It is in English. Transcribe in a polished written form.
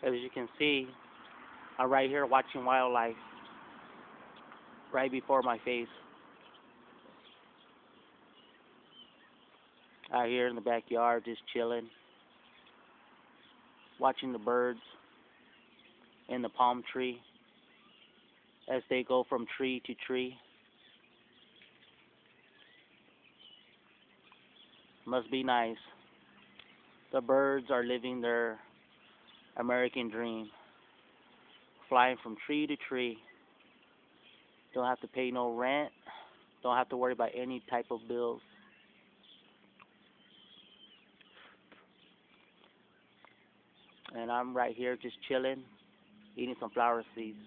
As you can see, I'm right here watching wildlife right before my face. Out here in the backyard, just chilling, watching the birds in the palm tree as they go from tree to tree. Must be nice. The birds are living their American dream, flying from tree to tree. Don't have to pay no rent. Don't have to worry about any type of bills. And I'm right here just chilling, eating some flower seeds.